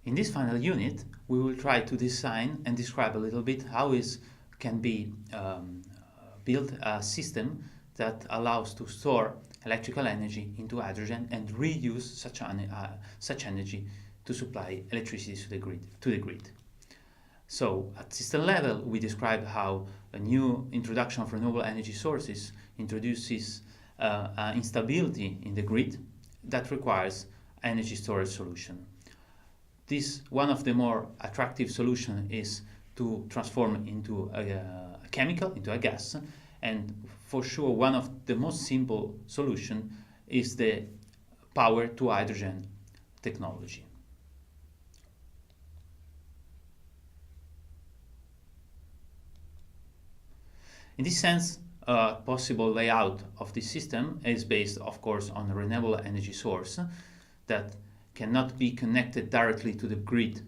In this final unit, we will try to design and describe a little bit how can be built a system that allows to store electrical energy into hydrogen and reuse such energy to supply electricity to the grid. So at system level, we describe how a new introduction of renewable energy sources introduces instability in the grid that requires energy storage solution. One of the more attractive solutions is to transform into a chemical, into a gas, and for sure one of the most simple solution is the power to hydrogen technology. In this sense, a possible layout of this system is based, of course, on a renewable energy source that cannot be connected directly to the grid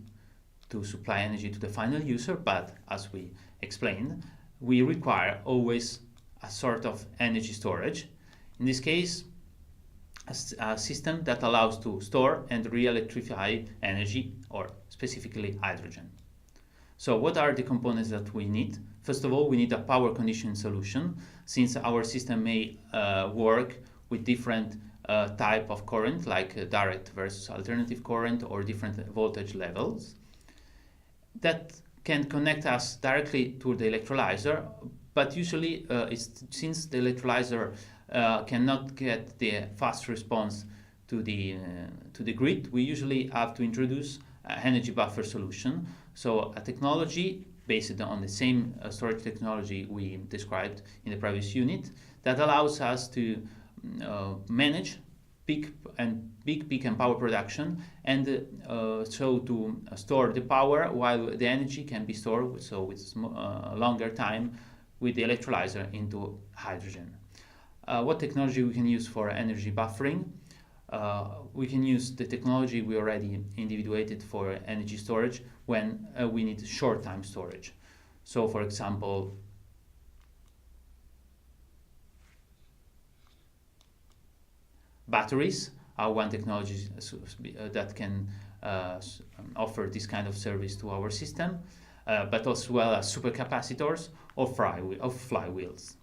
to supply energy to the final user, but as we explained, we require always a sort of energy storage. In this case, a system that allows to store and re-electrify energy, or specifically hydrogen. So what are the components that we need? First of all, we need a power conditioning solution, since our system may work with different type of current, like direct versus alternative current, or different voltage levels that can connect us directly to the electrolyzer, but usually since the electrolyzer cannot get the fast response to the grid, we usually have to introduce an energy buffer solution. So a technology based on the same storage technology we described in the previous unit that allows us to manage big peak and power production, and so to store the power while the energy can be stored, so with longer time, with the electrolyzer into hydrogen. What technology we can use for energy buffering? We can use the technology we already individuated for energy storage when we need short time storage. So for example, batteries are one technology that can offer this kind of service to our system, but as well as supercapacitors or flywheels.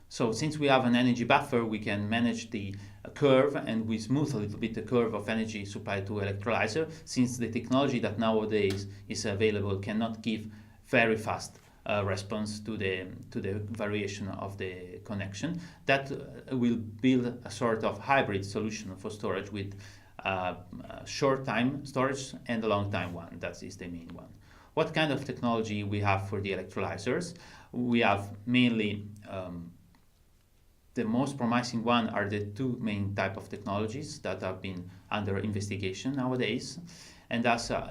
So since we have an energy buffer, we can manage the curve, and we smooth a little bit the curve of energy supplied to electrolyzer, since the technology that nowadays is available cannot give very fast response to the variation of the connection. That will build a sort of hybrid solution for storage with short time storage and a long time one. That is the main one. What kind of technology we have for the electrolyzers? We have mainly the most promising one are the two main type of technologies that have been under investigation nowadays, and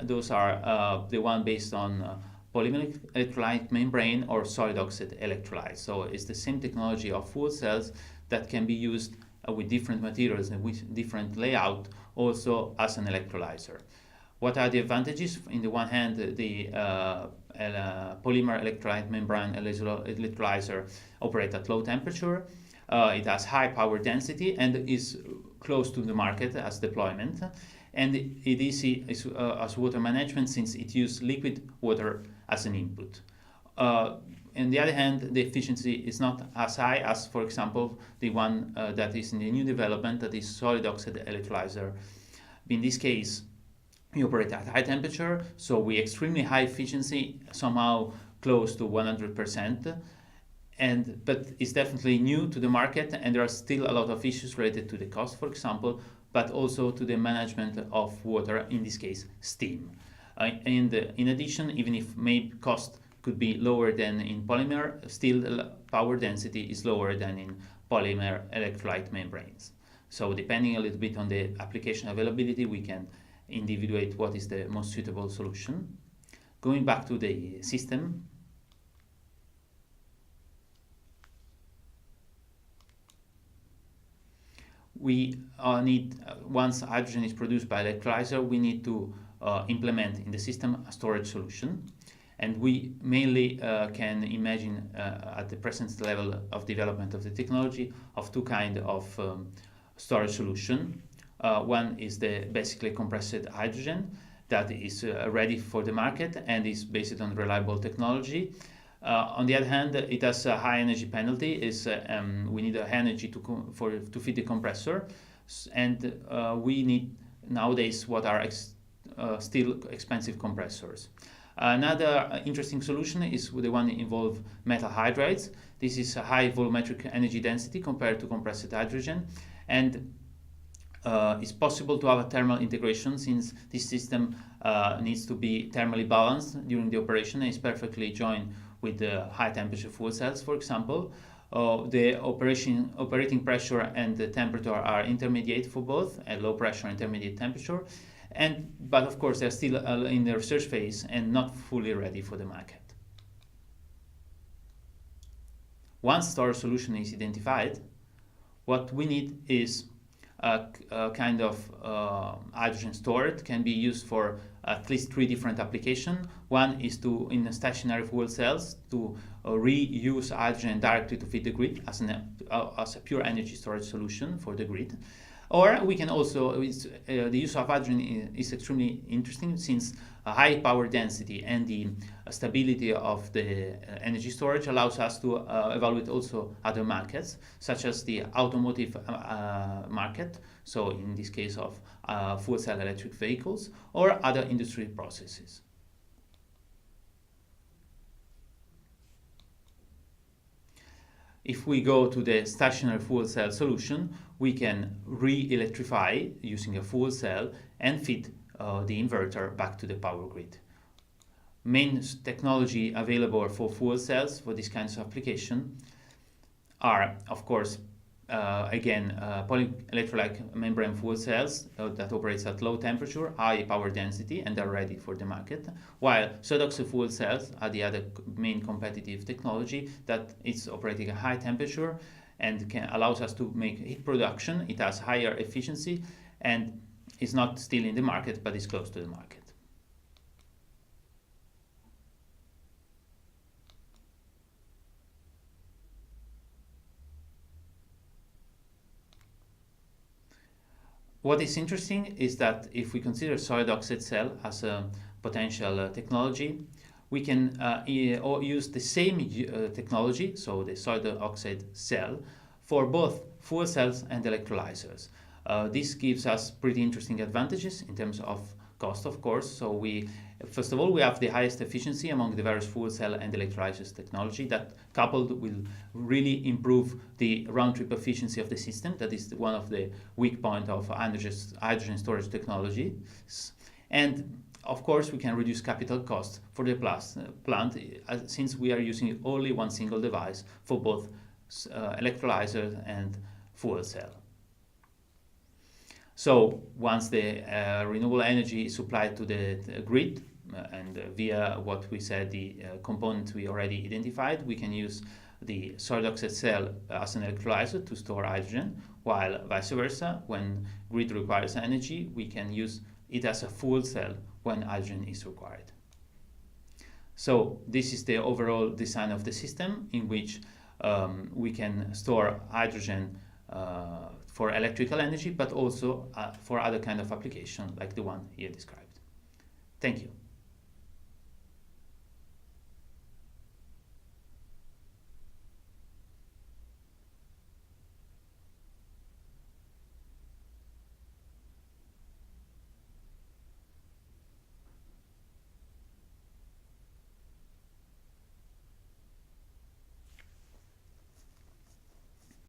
those are the one based on polymer electrolyte membrane or solid oxide electrolyte. So it's the same technology of fuel cells that can be used with different materials and with different layout also as an electrolyzer. What are the advantages? In the one hand, the polymer electrolyte membrane electrolyzer operates at low temperature. It has high power density and is close to the market as deployment. And it is easy as water management, since it uses liquid water as an input. On the other hand, the efficiency is not as high as, for example, the one that is in the new development, that is solid oxide electrolyzer. In this case, we operate at high temperature, so we extremely high efficiency, somehow close to 100%. But it's definitely new to the market, and there are still a lot of issues related to the cost, for example, but also to the management of water, in this case, steam. And in addition, even if maybe cost could be lower than in polymer, still power density is lower than in polymer electrolyte membranes. So depending a little bit on the application availability, we can individuate what is the most suitable solution. Going back to the system, we need, once hydrogen is produced by electrolyzer, we need to implement in the system a storage solution. And we mainly can imagine at the present level of development of the technology of two kinds of storage solution. One is the basically compressed hydrogen that is ready for the market and is based on reliable technology. On the other hand, it has a high energy penalty. We need energy to feed the compressor, and we need nowadays what are still expensive compressors. Another interesting solution is the one that involves metal hydrides. This is a high volumetric energy density compared to compressed hydrogen, and it's possible to have a thermal integration, since this system needs to be thermally balanced during the operation and is perfectly joined with the high temperature fuel cells, for example. The operating pressure and the temperature are intermediate for both, at low pressure and intermediate temperature, but of course they're still in the research phase and not fully ready for the market. Once storage solution is identified, what we need is a kind of hydrogen storage. Can be used for at least 3 different applications. One is in stationary fuel cells, to reuse hydrogen directly to feed the grid as a pure energy storage solution for the grid. Or we can also, the use of hydrogen is extremely interesting, since a high power density and the stability of the energy storage allows us to evaluate also other markets, such as the automotive market, so in this case of fuel cell electric vehicles, or other industry processes. If we go to the stationary fuel cell solution, we can re-electrify using a fuel cell and feed the inverter back to the power grid. Main technology available for fuel cells for this kind of application are, of course, polyelectrolyte membrane fuel cells that operates at low temperature, high power density, and are ready for the market, while SOFC fuel cells are the other main competitive technology that is operating at high temperature and allows us to make heat production. It has higher efficiency and is not still in the market, but is close to the market. What is interesting is that if we consider solid oxide cell as a potential technology, we can use the same technology, so the solid oxide cell, for both fuel cells and electrolyzers. This gives us pretty interesting advantages in terms of cost, of course. So first of all, we have the highest efficiency among the various fuel cell and electrolyzers technology that, coupled, will really improve the round-trip efficiency of the system. That is one of the weak points of hydrogen storage technology. And of course, we can reduce capital costs for the plant, since we are using only one single device for both electrolyzer and fuel cell. So once the renewable energy is supplied to the grid, and via what we said, the components we already identified, we can use the solid oxide cell as an electrolyzer to store hydrogen, while vice versa, when grid requires energy, we can use it as a fuel cell when hydrogen is required. So this is the overall design of the system, in which we can store hydrogen for electrical energy, but also for other kind of application like the one here described. Thank you.